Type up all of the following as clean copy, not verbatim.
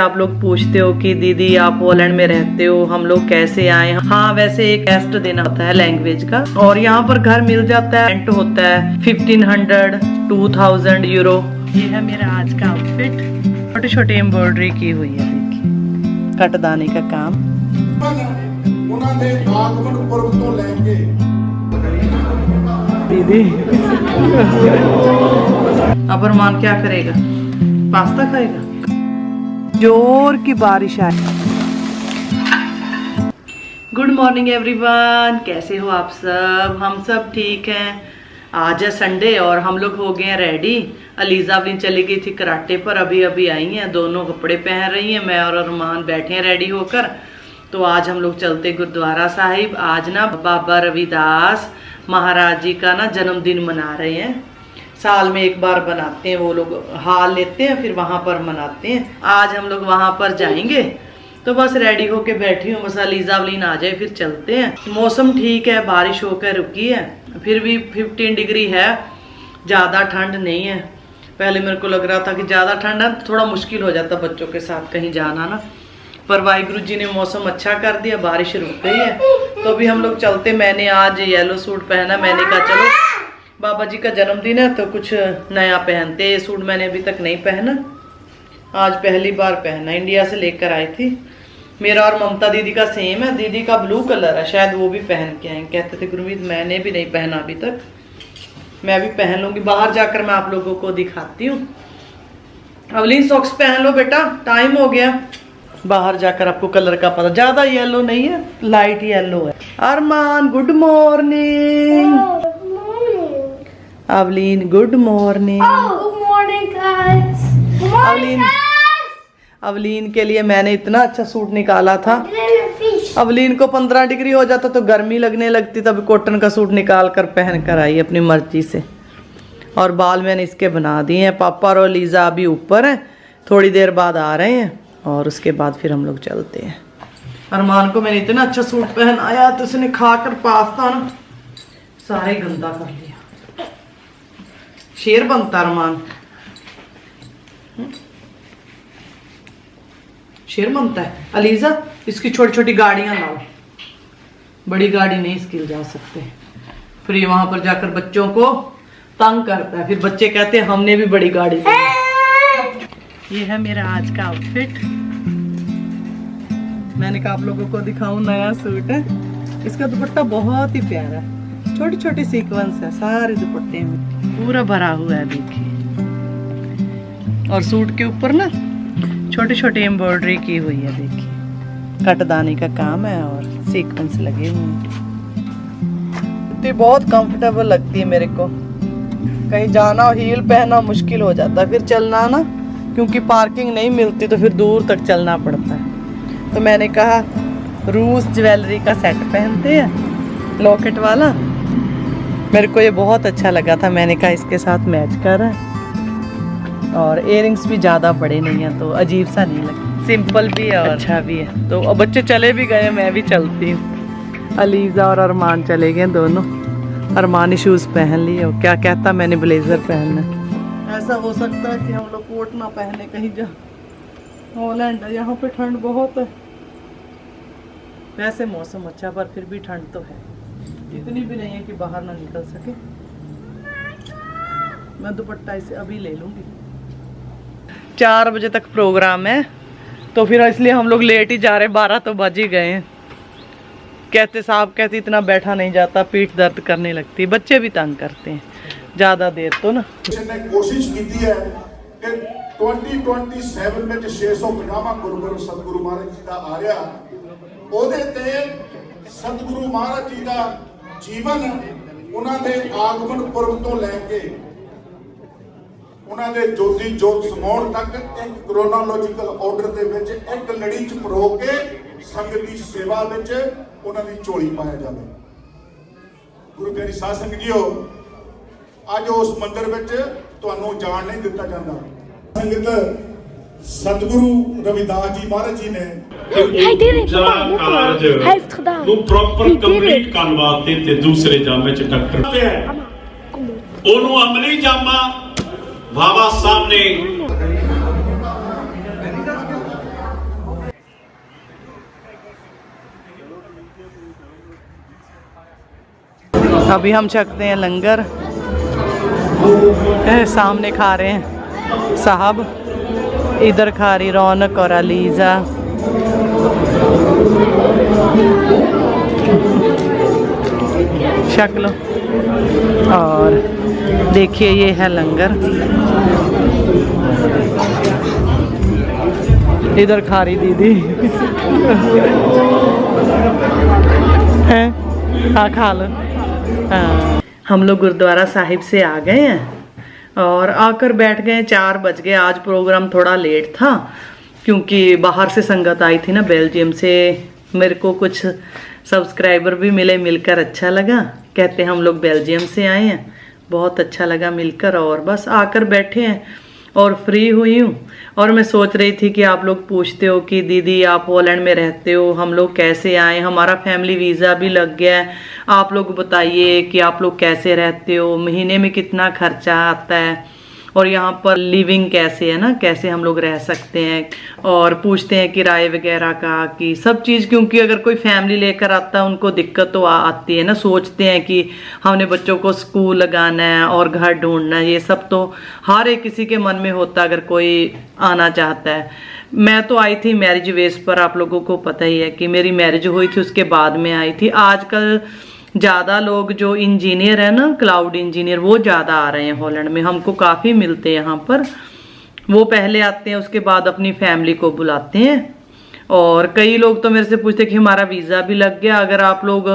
आप लोग पूछते हो कि दीदी आप पोलैंड में रहते हो, हम लोग कैसे आए। हाँ, वैसे एक टेस्ट देना होता है लैंग्वेज का, और यहाँ पर घर मिल जाता है। रेंट होता है 1500 2000 यूरो। ये है मेरा आज का आउटफिट, छोटे छोटे एम्ब्रॉयडरी की हुई है, देखिए कटदाने का काम। दीदी अब अरमान क्या करेगा, पास्ता खाएगा। जोर की बारिश आई। गुड मॉर्निंग एवरीवन, कैसे हो आप सब। हम सब ठीक हैं। आज है संडे और हम लोग हो गए हैं रेडी। अलीजा भी चली गई थी कराटे पर, अभी अभी आई हैं, दोनों कपड़े पहन रही हैं। मैं और अरमान बैठे हैं रेडी होकर। तो आज हम लोग चलते गुरुद्वारा साहिब। आज ना बाबा रविदास महाराज जी का ना जन्मदिन मना रहे हैं। साल में एक बार बनाते हैं, वो लोग हाल लेते हैं फिर वहां पर मनाते हैं। आज हम लोग वहां पर जाएंगे, तो बस रेडी होके बैठी हूँ। बस अलीजा वलीन आ जाए फिर चलते हैं। मौसम ठीक है, बारिश होकर रुकी है, फिर भी 15 डिग्री है, ज़्यादा ठंड नहीं है। पहले मेरे को लग रहा था कि ज़्यादा ठंड है, थोड़ा मुश्किल हो जाता बच्चों के साथ कहीं जाना ना, पर वाहिगुरु जी ने मौसम अच्छा कर दिया, बारिश रुक गई है। तो अभी हम लोग चलते। मैंने आज येलो सूट पहना, मैंने कहा चलो बाबा जी का जन्मदिन है तो कुछ नया पहनते। ये सूट मैंने अभी तक नहीं पहना, आज पहली बार पहना। इंडिया से लेकर आई थी। मेरा और ममता दीदी का सेम है, दीदी का ब्लू कलर है, शायद वो भी पहन के आए। कहते थे गुरमीत मैंने भी नहीं पहना अभी तक, मैं भी पहन लूँगी। बाहर जाकर मैं आप लोगों को दिखाती हूँ। अवलीन सॉक्स पहन लो बेटा, टाइम हो गया। बाहर जाकर आपको कलर का पता। ज़्यादा येलो नहीं है, लाइट येलो है। Armaan good morning. Avleen good morning. Good morning guys. Avleen के लिए मैंने इतना अच्छा सूट निकाला था। अवलीन को 15 डिग्री हो जाता तो गर्मी लगने लगती, तब कॉटन का सूट निकाल कर पहन कर आई अपनी मर्जी से। और बाल मैंने इसके बना दिए हैं। पापा और लीजा अभी ऊपर हैं, थोड़ी देर बाद आ रहे हैं और उसके बाद फिर हम लोग चलते हैं। अरमान को मैंने इतना अच्छा सूट पहनाया तो उसने खाकर पास्ता ना सारे गंदा कर लिया। शेर बनता अरमान, शेर बनता है। अलीजा इसकी छोटी छोटी गाड़ियां लाओ, बड़ी गाड़ी नहीं इसकी ले जा सकते, फिर ये वहां पर जाकर बच्चों को तंग करता है। फिर बच्चे कहते हैं हमने भी बड़ी गाड़ी ली। ये है मेरा आज का आउटफिट। मैंने कहा आप लोगों को दिखाऊं, नया सूट है। इसका दुपट्टा बहुत ही प्यारा है, छोटी छोटी सीक्वेंस है सारे दुपट्टे में, पूरा भरा हुआ है देखिए। और सूट के ऊपर ना छोटे छोटे एम्ब्रॉयडरी की हुई है, देखिए कटदाने का काम है और सीक्वेंस लगे हुए हैं। तो बहुत कंफर्टेबल लगती है मेरे को। कहीं जाना हो हील पहना मुश्किल हो जाता है, फिर चलना ना, क्योंकि पार्किंग नहीं मिलती तो फिर दूर तक चलना पड़ता है। तो मैंने कहा रूस ज्वेलरी का सेट पहनते हैं, लॉकेट वाला। मेरे को ये बहुत अच्छा लगा था, मैंने कहा इसके साथ मैच कर रहा है। और इयररिंग्स भी ज़्यादा बड़े नहीं हैं तो अजीब सा नहीं लगता, सिंपल भी है और अच्छा भी है। तो अब बच्चे चले भी गए, मैं भी चलती हूँ। अलीजा और अरमान चले गए दोनों। अरमान ने शूज़ पहन लिए, और क्या कहता मैंने ब्लेजर पहनना। ऐसा हो सकता है कि हम लोग कोट ना पहने कहीं जा। हॉलैंड है, यहाँ पे ठंड बहुत है। वैसे मौसम अच्छा, पर फिर भी ठंड तो है, इतनी भी नहीं है कि बाहर ना निकल सके। मैं दुपट्टा इसे अभी ले लूँगी। 4 बजे तक प्रोग्राम है, तो फिर इसलिए हम लोग लेट ही जा रहे हैं। 12 तो बज ही गए हैं। कहते साहब कहते इतना बैठा नहीं जाता, पीठ दर्द करने लगती है। बच्चे भी तंग करते हैं ज़्यादा देर तो ना। कोशिश की है कि 2027 में 650वां गुरुगुरु सतगुरु महाराज जी का आ रहा, ਉਹਦੇ ਤੇ ਸਤਿਗੁਰੂ ਮਹਾਰਾਜ ਜੀ ਦਾ ਜੀਵਨ, ਉਹਨਾਂ ਦੇ ਆਗਮਨ ਪੁਰਬ ਤੋਂ ਲੈ ਕੇ ਉਹਨਾਂ ਦੇ ਜੋਤੀ ਜੋਤ ਸਮਾਉਣ ਤੱਕ ਇੱਕ ਕ੍ਰੋਨੋਲੋਜੀਕਲ ਆਰਡਰ ਦੇ ਵਿੱਚ ਇੱਕ ਲੜੀ ਚ ਪਰੋ ਕੇ ਸੰਗਤ ਦੀ ਸੇਵਾ ਵਿੱਚ ਉਹਨਾਂ ਦੀ ਝੋਲੀ ਪਾਇਆ ਜਾਵੇ। ਗੁਰੂ ਪਿਆਰੀ ਸਾਧ ਸੰਗਤ ਜੀਓ, ਅੱਜ ਉਸ ਮੰਦਿਰ ਵਿੱਚ ਤੁਹਾਨੂੰ ਜਾਣ ਨਹੀਂ ਦਿੱਤਾ ਜਾਂਦਾ। ਸੰਗਤ सतगुरु रविदास जी महाराज जी ने प्रॉपर कंप्लीट करने वास्ते ते दूसरे जामे च डॉक्टर ओनू अमली जामा बाबा साहब ने अभी हम छकते हैं लंगर। सामने खा रहे हैं साहब, इधर खा रही रौनक और अलीजा। छक लो। और देखिए ये है लंगर, इधर खा रही दीदी है। हाँ खा लो। हाँ। हम लोग गुरुद्वारा साहिब से आ गए हैं और आकर बैठ गए। 4 बज गए। आज प्रोग्राम थोड़ा लेट था क्योंकि बाहर से संगत आई थी ना, बेल्जियम से। मेरे को कुछ सब्सक्राइबर भी मिले, मिलकर अच्छा लगा। कहते हैं हम लोग बेल्जियम से आए हैं, बहुत अच्छा लगा मिलकर। और बस आकर बैठे हैं और फ्री हुई हूँ। और मैं सोच रही थी कि आप लोग पूछते हो कि दीदी आप पोलैंड में रहते हो, हम लोग कैसे आए, हमारा फैमिली वीज़ा भी लग गया है, आप लोग बताइए कि आप लोग कैसे रहते हो, महीने में कितना खर्चा आता है और यहाँ पर लिविंग कैसे है ना, कैसे हम लोग रह सकते हैं। और पूछते हैं किराए वगैरह का, कि सब चीज़, क्योंकि अगर कोई फैमिली लेकर आता है उनको दिक्कत तो आती है ना। सोचते हैं कि हमने बच्चों को स्कूल लगाना है और घर ढूंढना है, ये सब तो हर एक किसी के मन में होता है अगर कोई आना चाहता है। मैं तो आई थी मैरिज बेस पर, आप लोगों को पता ही है कि मेरी मैरिज हुई थी, उसके बाद में आई थी। आजकल ज़्यादा लोग जो इंजीनियर है ना, क्लाउड इंजीनियर, वो ज़्यादा आ रहे हैं हॉलैंड में, हमको काफ़ी मिलते हैं यहाँ पर। वो पहले आते हैं, उसके बाद अपनी फैमिली को बुलाते हैं। और कई लोग तो मेरे से पूछते हैं कि हमारा वीज़ा भी लग गया, अगर आप लोग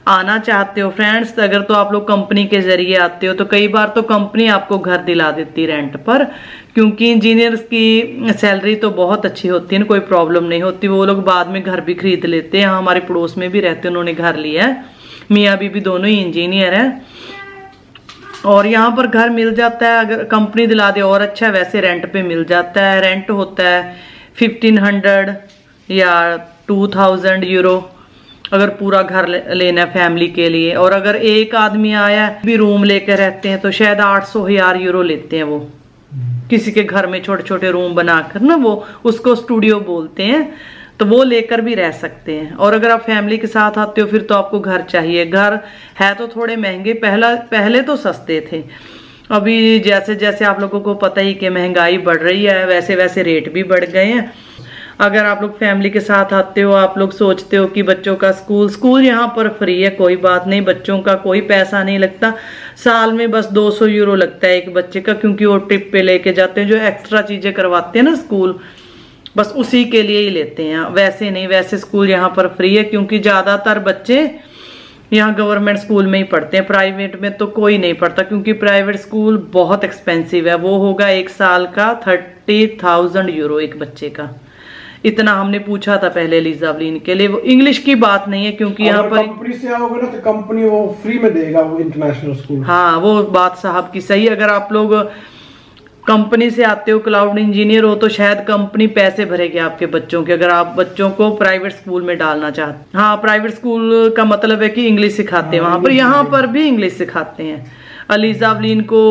आना चाहते हो फ्रेंड्स, अगर तो आप लोग कंपनी के ज़रिए आते हो तो कई बार तो कंपनी आपको घर दिला देती रेंट पर, क्योंकि इंजीनियर्स की सैलरी तो बहुत अच्छी होती है, कोई प्रॉब्लम नहीं होती। वो लोग बाद में घर भी खरीद लेते हैं। हमारे पड़ोस में भी रहते हैं, उन्होंने घर लिया है, मियाँ बीबी दोनों ही इंजीनियर हैं। और यहाँ पर घर मिल जाता है, अगर कंपनी दिला दे और अच्छा, वैसे रेंट पे मिल जाता है। रेंट होता है 1500 या 2000 यूरो अगर पूरा घर लेना है फैमिली के लिए। और अगर एक आदमी आया भी रूम लेकर रहते हैं तो शायद 800,000 यूरो लेते हैं वो, किसी के घर में छोटे छोटे रूम बनाकर ना, वो उसको स्टूडियो बोलते हैं, तो वो लेकर भी रह सकते हैं। और अगर आप फैमिली के साथ आते हो फिर तो आपको घर चाहिए। घर है तो थोड़े महंगे, पहले तो सस्ते थे, अभी जैसे जैसे आप लोगों को पता ही कि महंगाई बढ़ रही है, वैसे वैसे रेट भी बढ़ गए हैं। अगर आप लोग फैमिली के साथ आते हो, आप लोग सोचते हो कि बच्चों का स्कूल यहाँ पर फ्री है, कोई बात नहीं, बच्चों का कोई पैसा नहीं लगता। साल में बस 200 यूरो लगता है एक बच्चे का, क्योंकि वो ट्रिप पे लेके जाते हैं, जो एक्स्ट्रा चीजें करवाते हैं ना स्कूल, बस उसी के लिए ही लेते हैं। वैसे नहीं, वैसे स्कूल यहाँ पर फ्री है, क्योंकि ज़्यादातर बच्चे यहाँ गवर्नमेंट स्कूल में ही पढ़ते हैं, प्राइवेट में तो कोई नहीं पढ़ता, क्योंकि प्राइवेट स्कूल बहुत एक्सपेंसिव है। वो होगा एक साल का 30,000 यूरो एक बच्चे का, इतना हमने पूछा था पहले लीजावलिन के लिए। वो इंग्लिश की बात नहीं है, क्योंकि यहाँ पर कंपनी से आओगे ना तो कंपनी वो फ्री में देगा, वो इंटरनेशनल स्कूल। हाँ, वो बात साहब की सही। अगर आप लोग कंपनी से आते हो, क्लाउड इंजीनियर हो, तो शायद कंपनी पैसे भरेगी आपके बच्चों के, अगर आप बच्चों को प्राइवेट स्कूल में डालना चाहते। हाँ, प्राइवेट स्कूल का मतलब है कि इंग्लिश सिखाते हैं वहाँ पर, यहाँ पर भी इंग्लिश सिखाते हैं। अलीजावलिन को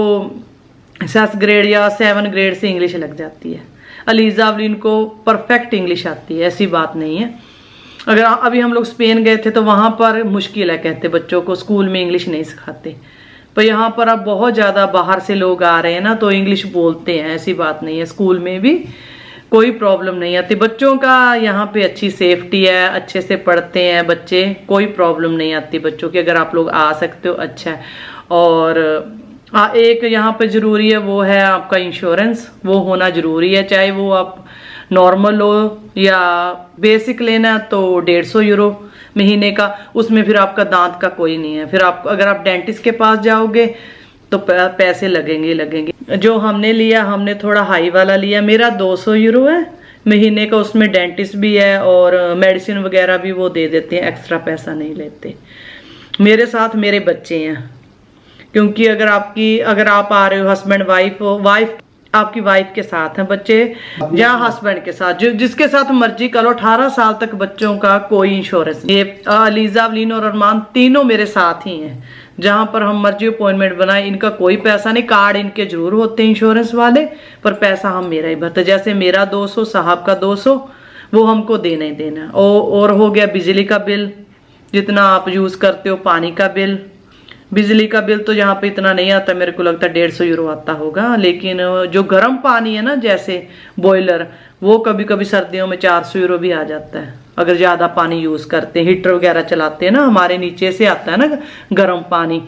6 ग्रेड या 7 ग्रेड से इंग्लिश लग जाती है। अलीजावलिन को परफेक्ट इंग्लिश आती है, ऐसी बात नहीं है। अगर अभी हम लोग स्पेन गए थे तो वहाँ पर मुश्किल है, कहते बच्चों को स्कूल में इंग्लिश नहीं सिखाते। पर यहाँ पर अब बहुत ज़्यादा बाहर से लोग आ रहे हैं ना, तो इंग्लिश बोलते हैं, ऐसी बात नहीं है। स्कूल में भी कोई प्रॉब्लम नहीं आती बच्चों का, यहाँ पे अच्छी सेफ्टी है, अच्छे से पढ़ते हैं बच्चे, कोई प्रॉब्लम नहीं आती बच्चों की। अगर आप लोग आ सकते हो अच्छा है। और एक यहाँ पे ज़रूरी है, वो है आपका इंश्योरेंस, वो होना ज़रूरी है, चाहे वो आप नॉर्मल हो या बेसिक लेना है तो 150 यूरो महीने का। उसमें फिर आपका दांत का कोई नहीं है, फिर आप अगर आप डेंटिस्ट के पास जाओगे तो पैसे लगेंगे। जो हमने लिया, हमने थोड़ा हाई वाला लिया, मेरा 200 यूरो है महीने का, उसमें डेंटिस्ट भी है और मेडिसिन वगैरह भी वो दे देते हैं, एक्स्ट्रा पैसा नहीं लेते। मेरे साथ मेरे बच्चे हैं, क्योंकि अगर आप आ रहे हो, हस्बैंड वाइफ हो, वाइफ आपकी वाइफ के साथ हैं बच्चे, या हस्बैंड के साथ, जिसके साथ मर्जी करो, 18 साल तक बच्चों का कोई इंश्योरेंस नहीं। ये अलीजावलिन और अरमान तीनों मेरे साथ ही हैं, जहां पर हम मर्जी अपॉइंटमेंट बनाए, इनका कोई पैसा नहीं। कार्ड इनके जरूर होते हैं इंश्योरेंस वाले, पर पैसा हम मेरा ही भरते। जैसे मेरा 200, साहब का 200, वो हमको देना ही देना। और हो गया बिजली का बिल, जितना आप यूज करते हो, पानी का बिल, बिजली का बिल तो यहाँ पे इतना नहीं आता, मेरे को लगता है 150 यूरो आता होगा, लेकिन जो गर्म पानी है ना जैसे बॉयलर, वो कभी कभी सर्दियों में 400 यूरो भी आ जाता है अगर ज्यादा पानी यूज करते हैं, हीटर वगैरह चलाते हैं ना, हमारे नीचे से आता है ना गर्म पानी,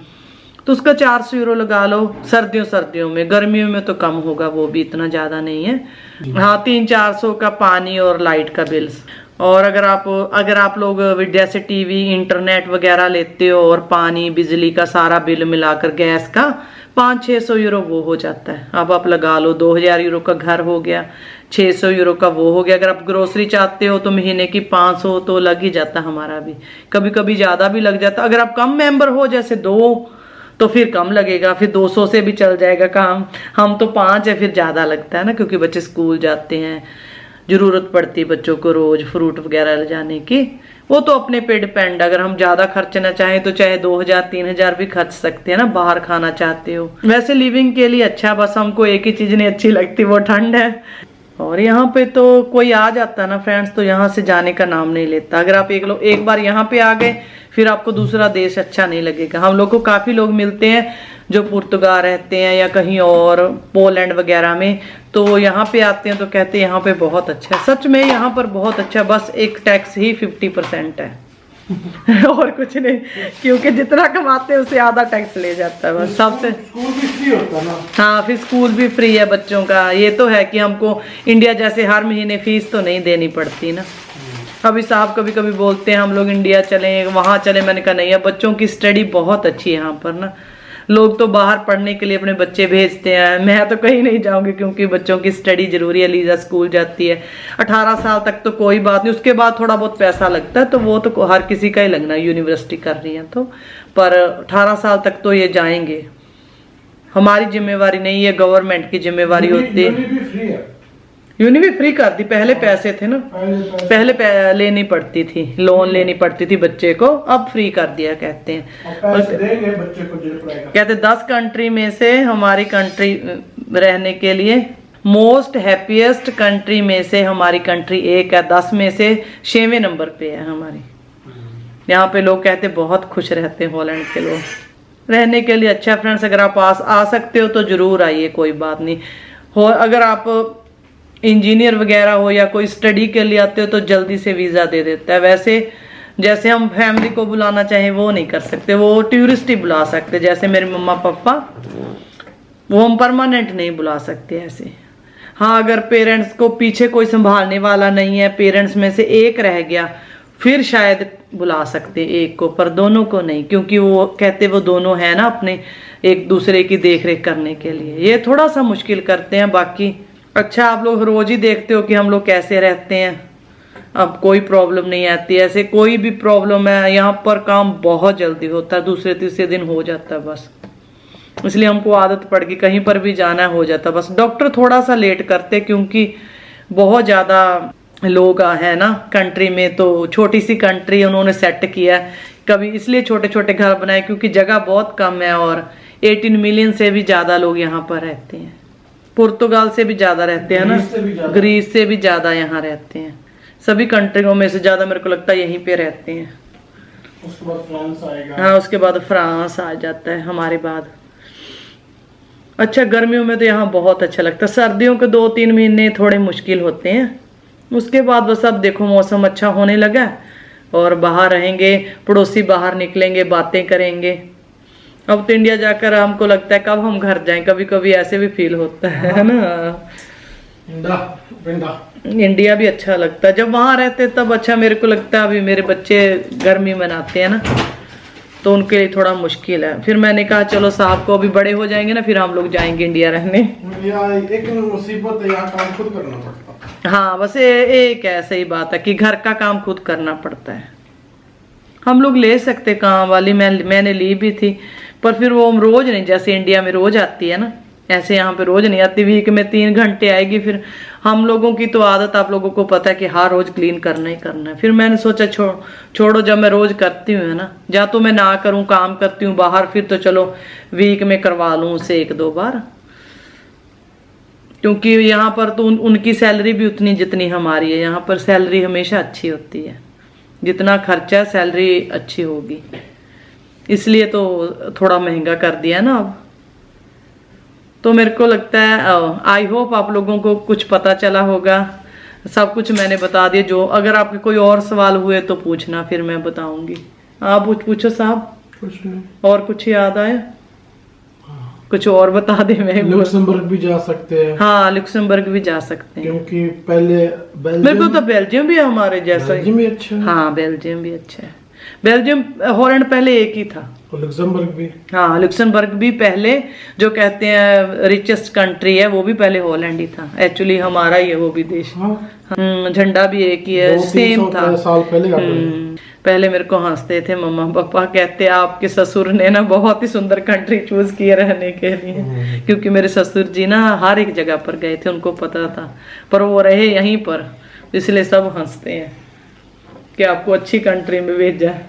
तो उसका 400 यूरो लगा लो सर्दियों में। गर्मियों में तो कम होगा, वो भी इतना ज्यादा नहीं है। हाँ 300-400 का पानी और लाइट का बिल। और अगर आप लोग जैसे टीवी इंटरनेट वगैरह लेते हो और पानी बिजली का सारा बिल मिलाकर गैस का 500-600 यूरो वो हो जाता है। अब आप लगा लो 2000 यूरो का घर हो गया, 600 यूरो का वो हो गया। अगर आप ग्रोसरी चाहते हो तो महीने की 500 तो लग ही जाता, हमारा भी कभी कभी ज्यादा भी लग जाता। अगर आप कम मेंबर हो जैसे 2 तो फिर कम लगेगा, फिर 200 से भी चल जाएगा काम। हम तो 5 है, फिर ज्यादा लगता है ना, क्योंकि बच्चे स्कूल जाते हैं, जरूरत पड़ती है बच्चों को रोज फ्रूट वगैरह ले जाने की। वो तो अपने पे डिपेंड, अगर हम ज्यादा खर्चना चाहें तो चाहे 2000-3000 भी खर्च सकते हैं ना, बाहर खाना चाहते हो। वैसे लिविंग के लिए अच्छा, बस हमको एक ही चीज नहीं अच्छी लगती, वो ठंड है। और यहाँ पे तो कोई आ जाता है ना फ्रेंड्स, तो यहाँ से जाने का नाम नहीं लेता। अगर आप एक बार यहाँ पे आ गए, फिर आपको दूसरा देश अच्छा नहीं लगेगा। हम लोग को काफी लोग मिलते हैं जो पुर्तगाल रहते हैं या कहीं और पोलैंड वगैरह में, तो यहाँ पे आते हैं तो कहते हैं यहाँ पे बहुत अच्छा है। सच में यहाँ पर बहुत अच्छा, बस एक टैक्स ही 50% है और कुछ नहीं, क्योंकि जितना कमाते हैं उससे आधा टैक्स ले जाता है बस। सबसे स्कूल भी फ्री होता है ना। हाँ फिर स्कूल भी फ्री है बच्चों का। ये तो है कि हमको इंडिया जैसे हर महीने फीस तो नहीं देनी पड़ती ना। अभी साहब कभी कभी बोलते हैं हम लोग इंडिया चलें वहां चले, मैंने कहा नहीं है, बच्चों की स्टडी बहुत अच्छी है यहाँ पर ना। लोग तो बाहर पढ़ने के लिए अपने बच्चे भेजते हैं, मैं तो कहीं नहीं जाऊंगी क्योंकि बच्चों की स्टडी जरूरी है। लीजा स्कूल जाती है 18 साल तक तो कोई बात नहीं, उसके बाद थोड़ा बहुत पैसा लगता है, तो वो तो हर किसी का ही लगना, यूनिवर्सिटी कर रही है तो। पर 18 साल तक तो ये जाएंगे, हमारी जिम्मेवारी नहीं है, गवर्नमेंट की जिम्मेवारी होती है। यूनि भी फ्री कर दी, पहले पैसे थे ना, पहले लेनी पड़ती थी, लोन लेनी पड़ती थी बच्चे को, अब फ्री कर दिया कहते हैं। पैसे देंगे बच्चे को कहते 10 कंट्री में से हमारी कंट्री रहने के लिए, मोस्ट हैप्पीएस्ट कंट्री में से हमारी कंट्री एक है, 10 में से 6वें नंबर पे है हमारी। यहाँ पे लोग कहते बहुत खुश रहते हैं हॉलैंड के लोग, रहने के लिए अच्छा। फ्रेंड्स अगर आप आ सकते हो तो जरूर आइए, कोई बात नहीं हो। अगर आप इंजीनियर वगैरह हो या कोई स्टडी के लिए आते हो तो जल्दी से वीजा दे देता है। वैसे जैसे हम फैमिली को बुलाना चाहें वो नहीं कर सकते, वो टूरिस्ट ही बुला सकते, जैसे मेरे मम्मा पापा, वो हम परमानेंट नहीं बुला सकते ऐसे। हाँ अगर पेरेंट्स को पीछे कोई संभालने वाला नहीं है, पेरेंट्स में से एक रह गया, फिर शायद बुला सकते एक को, पर दोनों को नहीं, क्योंकि वो कहते वो दोनों है ना अपने एक दूसरे की देखरेख करने के लिए, ये थोड़ा सा मुश्किल करते हैं। बाकी अच्छा आप लोग रोज ही देखते हो कि हम लोग कैसे रहते हैं, अब कोई प्रॉब्लम नहीं आती। ऐसे कोई भी प्रॉब्लम है यहाँ पर काम बहुत जल्दी होता है, दूसरे तीसरे दिन हो जाता है बस। इसलिए हमको आदत पड़ गई, कहीं पर भी जाना हो जाता बस। डॉक्टर थोड़ा सा लेट करते क्योंकि बहुत ज्यादा लोग है ना कंट्री में, तो छोटी सी कंट्री उन्होंने सेट किया है कभी, इसलिए छोटे छोटे घर बनाए क्योंकि जगह बहुत कम है। और 18 मिलियन से भी ज्यादा लोग यहाँ पर रहते हैं, पुर्तगाल से भी ज्यादा रहते हैं ना, ग्रीस से भी ज्यादा यहाँ रहते हैं। सभी कंट्रियों में से ज्यादा मेरे को लगता है यहीं पे रहते हैं। उसके बाद फ्रांस आएगा। हाँ उसके बाद फ्रांस आ जाता है हमारे बाद। अच्छा गर्मियों में तो यहाँ बहुत अच्छा लगता है, सर्दियों के 2-3 महीने थोड़े मुश्किल होते हैं, उसके बाद बस अब देखो मौसम अच्छा होने लगा और बाहर रहेंगे, पड़ोसी बाहर निकलेंगे, बातें करेंगे। अब तो इंडिया जाकर हमको लगता है कब हम घर जाएं, कभी कभी ऐसे भी फील होता है ना। इंडिया भी अच्छा लगता है, जब वहां रहते तब अच्छा मेरे को लगता है। अभी मेरे बच्चे गर्मी मनाते हैं ना, तो उनके लिए थोड़ा मुश्किल है। फिर मैंने कहा चलो साहब को अभी बड़े हो जाएंगे ना, फिर हम लोग जाएंगे इंडिया रहने। एक मुसीबत है, यहाँ काम खुद करना पड़ता है। हाँ बस एक है, सही बात है कि घर का काम खुद करना पड़ता है। हम लोग ले सकते काम वाली, मैंने ली भी थी, पर फिर वो रोज नहीं, जैसे इंडिया में रोज आती है ना, ऐसे यहाँ पे रोज नहीं आती, वीक में 3 घंटे आएगी। फिर हम लोगों की तो आदत, आप लोगों को पता है कि हर रोज क्लीन करना ही करना है। फिर मैंने सोचा छोड़ो, जब मैं रोज करती हूँ ना, या तो मैं ना करूँ, काम करती हूँ बाहर, फिर तो चलो वीक में करवा लूँ उसे 1-2 बार, क्योंकि यहाँ पर तो उनकी सैलरी भी उतनी जितनी हमारी है। यहाँ पर सैलरी हमेशा अच्छी होती है, जितना खर्चा सैलरी अच्छी होगी। इसलिए तो थोड़ा महंगा कर दिया ना अब। तो मेरे को लगता है आई होप आप लोगों को कुछ पता चला होगा, सब कुछ मैंने बता दिया। जो अगर आपके कोई और सवाल हुए तो पूछना, फिर मैं बताऊंगी। आप पूछो साहब, कुछ नहीं। और कुछ याद आया? कुछ और बता दे। मैं लक्समबर्ग भी जा सकते हैं। हाँ, लक्समबर्ग भी जा सकते हैं, क्योंकि पहले मेरे को तो बेल्जियम भी हमारे जैसा बेल्जियम भी अच्छा है। हाँ, बेल्जियम भी अच्छा है। बेल्जियम हॉलैंड पहले एक ही था। और लक्समबर्ग भी। हाँ, लक्समबर्ग भी पहले, जो कहते हैं रिचेस्ट कंट्री है, वो भी पहले हॉलैंड ही था। एक्चुअली हमारा ही है वो भी देश। झंडा भी एक ही है, सेम था। साल पहले पहले मेरे को हंसते थे मम्मा पापा, कहते आपके ससुर ने ना बहुत ही सुंदर कंट्री चूज किए रहने के लिए, क्योंकि मेरे ससुर जी ना हर एक जगह पर गए थे, उनको पता था, पर वो रहे यहीं पर, इसलिए सब हंसते हैं कि आपको अच्छी कंट्री में भेजा है।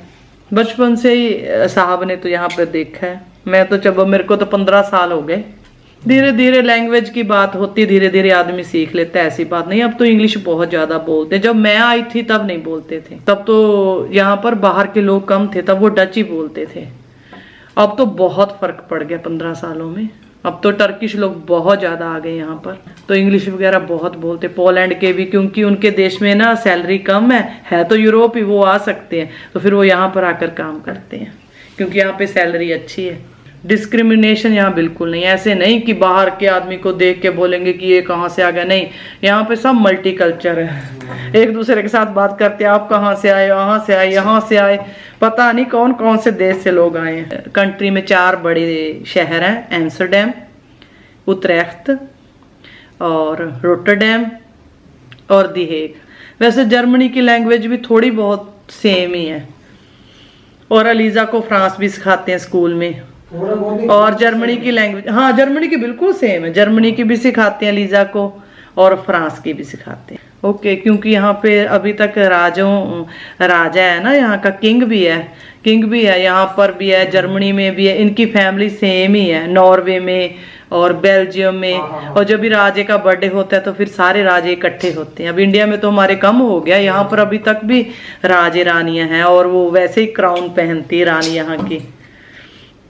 बचपन से ही साहब ने तो यहाँ पे देखा है। मैं तो जब मेरे को तो 15 साल हो गए। धीरे धीरे लैंग्वेज की बात होती, धीरे धीरे आदमी सीख लेता है, ऐसी बात नहीं। अब तो इंग्लिश बहुत ज्यादा बोलते। जब मैं आई थी तब नहीं बोलते थे, तब तो यहाँ पर बाहर के लोग कम थे, तब वो डच ही बोलते थे। अब तो बहुत फर्क पड़ गया 15 सालों में। अब तो टर्किश लोग बहुत ज्यादा आ गए यहाँ पर, तो इंग्लिश वगैरह बहुत बोलते। पोलैंड के भी, क्योंकि उनके देश में ना सैलरी कम है तो यूरोप ही वो आ सकते हैं, तो फिर वो यहाँ पर आकर काम करते हैं, क्योंकि यहाँ पे सैलरी अच्छी है। डिस्क्रिमिनेशन यहाँ बिल्कुल नहीं। ऐसे नहीं कि बाहर के आदमी को देख के बोलेंगे कि ये कहाँ से आ गया, नहीं। यहाँ पे सब मल्टी कल्चर है, एक दूसरे के साथ बात करते हैं, आप कहाँ से आए, वहाँ से आए, यहाँ से आए, पता नहीं कौन कौन से देश से लोग आए हैं। कंट्री में 4 बड़े शहर हैं, एम्स्टरडैम, उत्रेख्त और रोटरडैम और दी हेग। वैसे जर्मनी की लैंग्वेज भी थोड़ी बहुत सेम ही है, और अलीजा को फ्रांस भी सिखाते हैं स्कूल में। और जर्मनी की लैंग्वेज, हाँ जर्मनी की बिल्कुल सेम है, जर्मनी की भी सिखाते हैं लीजा को, और फ्रांस की भी सिखाते हैं। ओके, क्योंकि यहाँ पे अभी तक राजा है ना, यहाँ का किंग भी है, यहाँ पर भी है, जर्मनी में भी है। इनकी फैमिली सेम ही है, नॉर्वे में और बेल्जियम में। और जब भी राजे का बर्थडे होता है तो फिर सारे राजे इकट्ठे होते हैं। अब इंडिया में तो हमारे कम हो गया, यहाँ पर अभी तक भी राजे रानियां हैं, और वो वैसे ही क्राउन पहनती है रानी यहाँ की।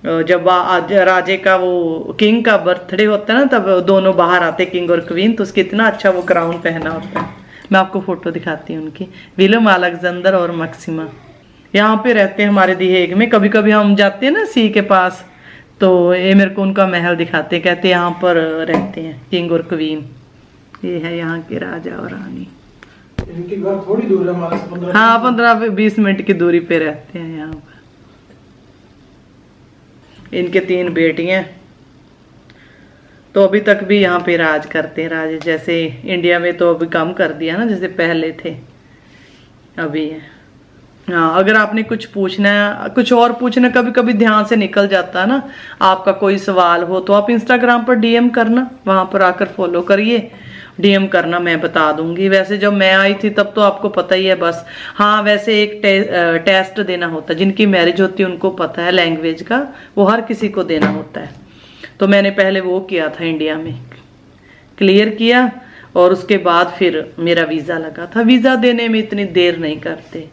जब राजे का वो किंग का बर्थडे होता है ना, तब दोनों बाहर आते, किंग और क्वीन, तो उसकी इतना अच्छा वो क्राउन पहना होता है। मैं आपको फोटो दिखाती हूँ उनकी, विलियम अलेक्जेंडर और मैक्सिमा यहाँ पे रहते हैं हमारे दी हेग में। कभी कभी हम जाते हैं ना सी के पास, तो ये मेरे को उनका महल दिखाते, कहते यहाँ पर रहते हैं किंग और क्वीन। ये है यहाँ के राजा और रानी। इनके घर थोड़ी दूर है हमारे से, हाँ 15-20 मिनट की दूरी पे रहते हैं यहाँ पर। इनके 3 बेटियां, तो अभी तक भी यहाँ पे राज करते हैं राजे। जैसे इंडिया में तो अभी कम कर दिया ना, जैसे पहले थे, अभी है। हाँ, अगर आपने कुछ पूछना है, कुछ और पूछना, कभी कभी ध्यान से निकल जाता है ना, आपका कोई सवाल हो तो आप इंस्टाग्राम पर डीएम करना, वहां पर आकर फॉलो करिए, डीएम करना, मैं बता दूंगी। वैसे जब मैं आई थी तब तो आपको पता ही है बस। हाँ, वैसे एक टेस्ट देना होता है, जिनकी मैरिज होती है उनको पता है लैंग्वेज का, वो हर किसी को देना होता है। तो मैंने पहले वो किया था, इंडिया में क्लियर किया, और उसके बाद फिर मेरा वीज़ा लगा था। वीज़ा देने में इतनी देर नहीं करते,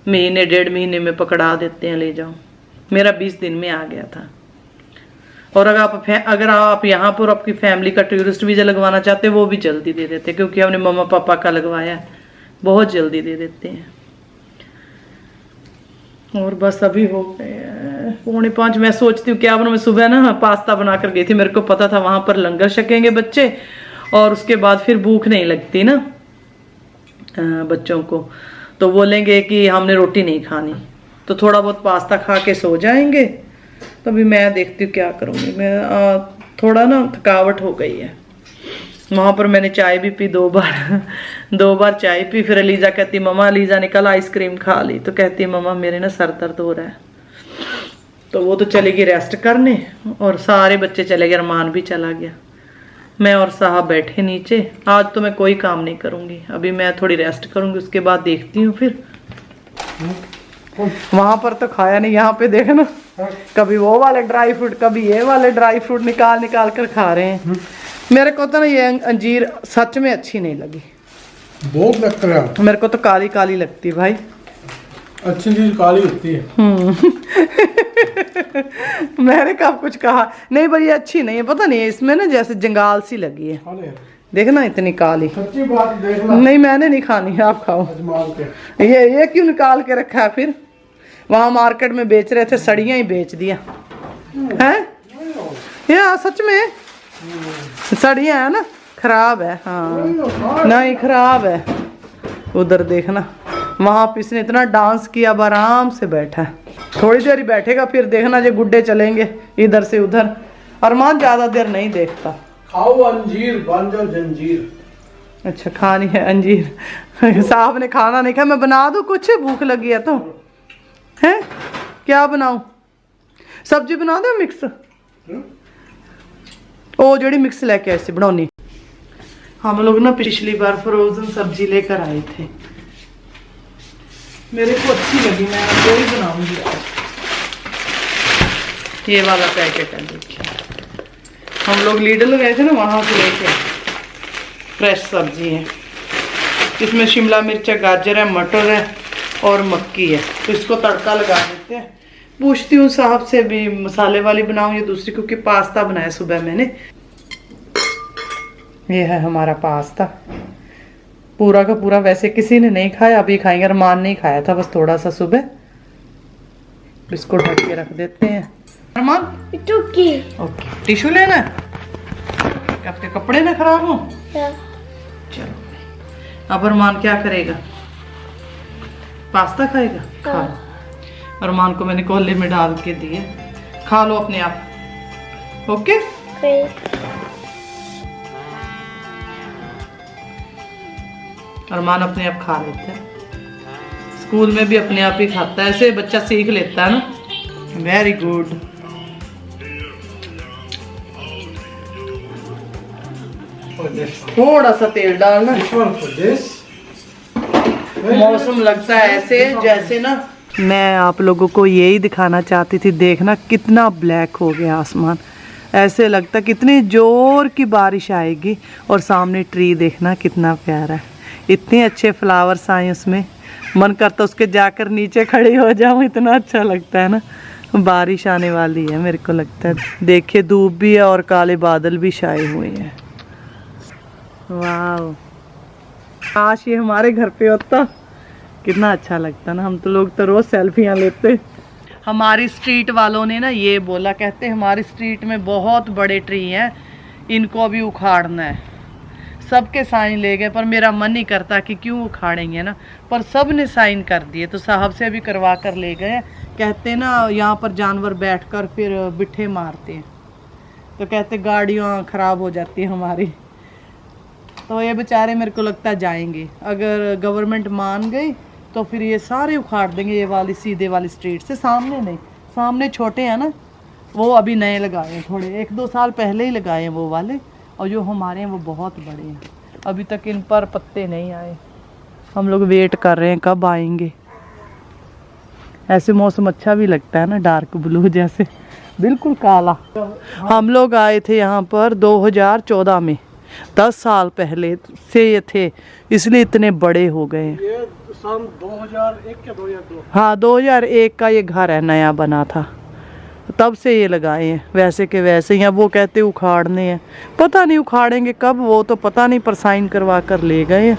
महीने 1.5 महीने में पकड़ा देते हैं, ले जाओ। मेरा 20 दिन में आ गया था। और अगर आप यहाँ पर आपकी फैमिली का टूरिस्ट वीज़ा लगवाना चाहते हैं, वो भी जल्दी दे देते हैं, क्योंकि हमने मम्मा पापा का लगवाया है, बहुत जल्दी दे देते हैं। और बस अभी हो गए 4:45। मैं सोचती हूँ क्या बनाऊं। मैं सुबह ना पास्ता बना कर गई थी, मेरे को पता था वहां पर लंगर छकेंगे बच्चे, और उसके बाद फिर भूख नहीं लगती ना बच्चों को, तो बोलेंगे कि हमने रोटी नहीं खानी, तो थोड़ा बहुत पास्ता खा के सो जाएंगे। तो अभी मैं देखती हूँ क्या करूँगी। मैं थोड़ा ना थकावट हो गई है। वहाँ पर मैंने चाय भी पी 2 बार चाय पी। फिर अलीजा कहती, मम्मा, अलीजा ने कल आइसक्रीम खा ली, तो कहती मम्मा मेरे ना सर दर्द हो रहा है। तो वो तो चली गई रेस्ट करने, और सारे बच्चे चले गए, अरमान भी चला गया। मैं और साहब बैठे नीचे। आज तो मैं कोई काम नहीं करूँगी, अभी मैं थोड़ी रेस्ट करूँगी, उसके बाद देखती हूँ फिर। वहां पर तो खाया नहीं, यहाँ पे देखना, कभी वो वाले ड्राई फ्रूट, कभी ये वाले ड्राई फ्रूट निकाल कर खा रहे हैं। मेरे को तो ना ये अंजीर सच में अच्छी नहीं लगी, बहुत लगता है मेरे को तो काली काली लगती भाई। अच्छी चीज काली होती है। मैंने कब कुछ कहा नहीं भाई, ये अच्छी नहीं है, पता नहीं इसमें ना जैसे जंगाल सी लगी है। देखना इतनी काली। सच्ची बात देख ला। नहीं मैंने नहीं खानी है, आप खाओ। अजमाल के ये क्यों निकाल के रखा है फिर? वहां मार्केट में बेच रहे थे, सड़ियां ही बेच दिया है। ये सच में सड़ियां है ना, खराब है। हाँ नहीं खराब है। उधर देखना, वहां पे इसने इतना डांस किया, अब आराम से बैठा है। थोड़ी देर ही बैठेगा, फिर देखना जो गुड्डे चलेंगे इधर से उधर। अरमान ज्यादा देर नहीं देखता। खाओ अंजीर, बन जाओ जंजीर। अच्छा खानी है अंजीर। साहब ने खाना नहीं खाया, मैं बना दूं कुछ? भूख लगी है तो है। क्या बनाऊं? सब्जी बना दो मिक्स। ओ जड़ी मिक्स लेके ऐसे बनानी। हम लोग ना पिछली बार फ्रोजन सब्जी लेकर आए थे, मेरे को अच्छी लगी, मैं वही बनाऊंगी आज। ये वाला पैकेट है देखिए, हम लोग लीडल गए थे ना, वहां से लेके फ्रेश सब्जी है। इसमें शिमला मिर्च है, गाजर है, मटर है और मक्की है। तो इसको तड़का लगा देते हैं। पूछती हूँ साहब से भी मसाले वाली बनाऊं या दूसरी, क्योंकि पास्ता बनाया सुबह मैंने। ये है हमारा पास्ता, पूरा का पूरा। वैसे किसी ने नहीं खाया, अभी खाएंगे। अरमान नहीं खाया था, बस थोड़ा सा सुबह। इसको ढक के रख देते हैं। अरमान ओके, टिश्यू लेना है? आपके कपड़े ना खराब हो? चलो अब अरमान क्या करेगा? पास्ता खाएगा? खा लो। अरमान को मैंने कोले में डाल के दिए, खा लो अपने आप। ओके अरमान अपने आप खा लेता है, स्कूल में भी अपने आप ही खाता है। ऐसे बच्चा सीख लेता है ना। Very good. थोड़ा सा तेल डालना। मौसम लगता है ऐसे जैसे ना, मैं आप लोगों को यही दिखाना चाहती थी। देखना कितना ब्लैक हो गया आसमान, ऐसे लगता कितनी जोर की बारिश आएगी। और सामने ट्री देखना कितना प्यारा है, इतने अच्छे फ्लावर्स आए उसमें। मन करता उसके जाकर नीचे खड़ी हो जाऊं, इतना अच्छा लगता है ना। बारिश आने वाली है मेरे को लगता है। देखिए धूप भी है और काले बादल भी छाए हुए हैं। वाह, काश ये हमारे घर पे होता, कितना अच्छा लगता ना। हम तो लोग तो रोज सेल्फियां लेते। हमारी स्ट्रीट वालों ने ना ये बोला, कहते हमारी स्ट्रीट में बहुत बड़े ट्री हैं, इनको अभी उखाड़ना है। सबके साइन ले गए, पर मेरा मन नहीं करता कि क्यों उखाड़ेंगे ना। पर सब ने साइन कर दिए, तो साहब से भी करवा कर ले गए। कहते ना यहाँ पर जानवर बैठकर फिर बिट्ठे मारते हैं, तो कहते गाड़ियाँ खराब हो जाती है हमारी। तो ये बेचारे मेरे को लगता जाएंगे, अगर गवर्नमेंट मान गई तो फिर ये सारे उखाड़ देंगे। ये वाली सीधे वाली स्ट्रीट से, सामने नहीं, सामने छोटे हैं ना, वो अभी नए लगाए हैं, थोड़े 1-2 साल पहले ही लगाए हैं वो वाले। और जो हमारे हैं वो बहुत बड़े हैं, अभी तक इन पर पत्ते नहीं आए। हम लोग वेट कर रहे हैं कब आएंगे। ऐसे मौसम अच्छा भी लगता है ना, डार्क ब्लू जैसे, बिल्कुल काला। हम लोग आए थे यहाँ पर 2014 में, 10 साल पहले से ये थे, इसलिए इतने बड़े हो गए हैं। ये सन 2001 या 2002? हाँ 2001 का ये घर है, नया बना था, तब से ये लगाए हैं। वैसे के वैसे ही, वो कहते उखाड़ने हैं, पता नहीं उखाड़ेंगे कब, वो तो पता नहीं, पर साइन करवा कर ले गए हैं।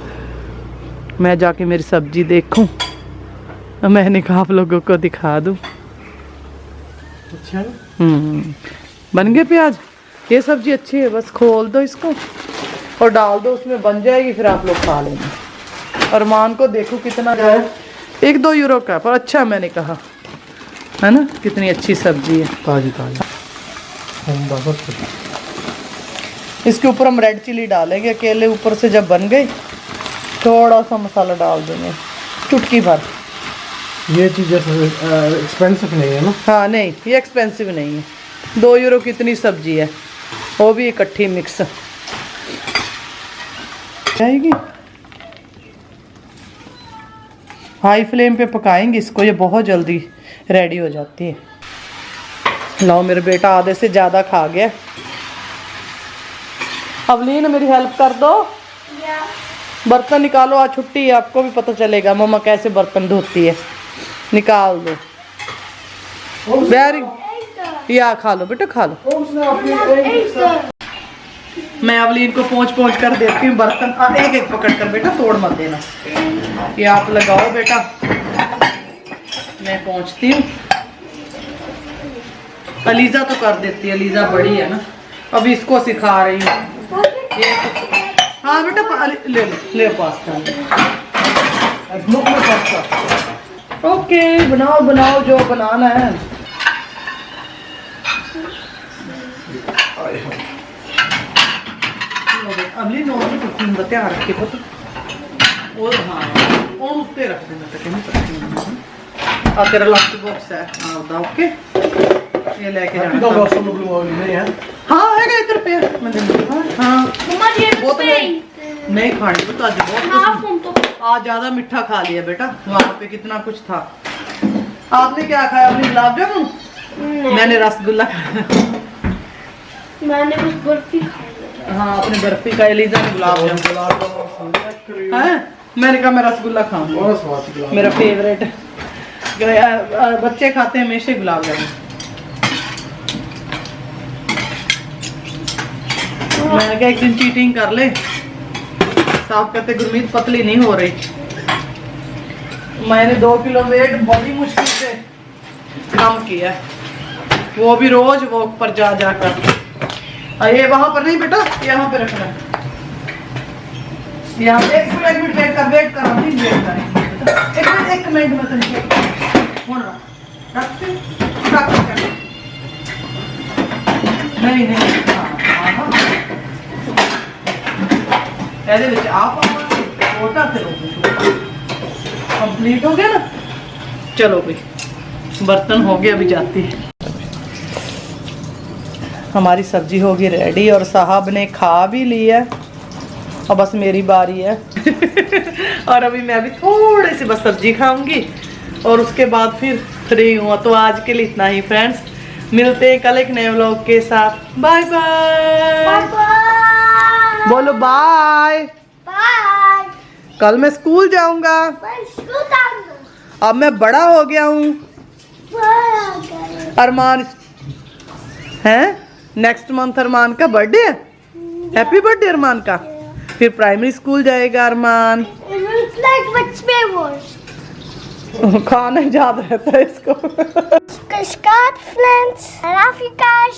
मैं जाके मेरी सब्जी देखूं, मैंने कहा आप लोगों को दिखा दूं। अच्छा बन गए प्याज। ये सब्जी अच्छी है, बस खोल दो इसको और डाल दो उसमें, बन जाएगी, फिर आप लोग खा लेंगे। अरमान को देखो कितना है, 1-2 यूरो का, पर अच्छा मैंने कहा है ना। कितनी अच्छी सब्जी है, ताजी ताजी। इसके ऊपर हम रेड चिली डालेंगे अकेले, ऊपर से जब बन गई थोड़ा सा मसाला डाल देंगे, चुटकी भर। ये चीज़ एक्सपेंसिव नहीं है ना? हाँ नहीं, ये एक्सपेंसिव नहीं है। 2 यूरो की इतनी सब्जी है, वो भी इकट्ठी मिक्स जाएगी। हाई फ्लेम पे पकाएंगे इसको, ये बहुत जल्दी रेडी हो जाती है। लो मेरा बेटा आधे से ज़्यादा खा गया। अवलीन मेरी हेल्प कर दो, बर्तन निकालो, आज छुट्टी है, आपको भी पता चलेगा मम्मा कैसे बर्तन धोती है। निकाल दो। वेरी या खा लो बेटा खा लो। उसने अपनी एक मैं अवलीन को पोंछ कर देती हूँ बर्तन। एक एक पकड़ कर बेटा, तोड़ मत देना। ये आप लगाओ बेटा, मैं पोंछती हूँ। अलीजा तो कर देती है, अलीजा बड़ी है ना, अभी इसको सिखा रही हूँ ये। हाँ बेटा ले लो, ले पास्ता ओके, बनाओ जो बनाना है। अगली नॉर्मल कुकिंग बता रखे पुत और हाँ और उत्ते रख देना तक नहीं पता। आ तेरा लंच बॉक्स है आपदा, ओके ये लेके जाना। नहीं है। हाँ है इधर पे मैं दे दूंगा। हाँ मम्मा ये बहुत नहीं खानी तो आज बहुत आज ज्यादा मीठा खा लिया बेटा, वहाँ पे कितना कुछ था। आपने क्या खाया? अपनी गुलाब जामुन? मैंने रसगुल्ला खाया। मैंने कुछ बर्फी खाई। हाँ अपने बर्फी का, एलिजा ने गुलाब जामुन है। मैंने कहा मैं रसगुल्ला खाऊंगा, मेरा फेवरेट। बच्चे खाते हैं हमेशा गुलाब जामुन। मैंने कहा एक दिन चीटिंग कर ले। साहब कहते गुरमीत पतली नहीं हो रही। मैंने 2 किलो वेट बड़ी मुश्किल से कम किया, वो भी रोज वॉक पर जा कर। ये वहां पर नहीं बेटा, यहाँ पे रखना है। यहाँ पे 1 मिनट वेट कर वेट कर। एक मिनट में नहीं आप कंप्लीट हो गया ना। चलो भाई बर्तन हो गया, अभी जाती है। हमारी सब्जी होगी रेडी और साहब ने खा भी ली है और बस मेरी बारी है। और अभी मैं भी थोड़ी सी बस सब्जी खाऊंगी और उसके बाद फिर फ्री हूँ। तो आज के लिए इतना ही फ्रेंड्स, मिलते हैं कल एक नए व्लॉग के साथ। बाय बाय बोलो बाय। कल मैं स्कूल जाऊंगा, अब मैं बड़ा हो गया हूँ। अरमान है नेक्स्ट मंथ, अरमान का बर्थडे है। हैप्पी बर्थडे अरमान का। फिर प्राइमरी स्कूल जाएगा अरमान। खाना याद रहता है इसको। Friends, I love you guys.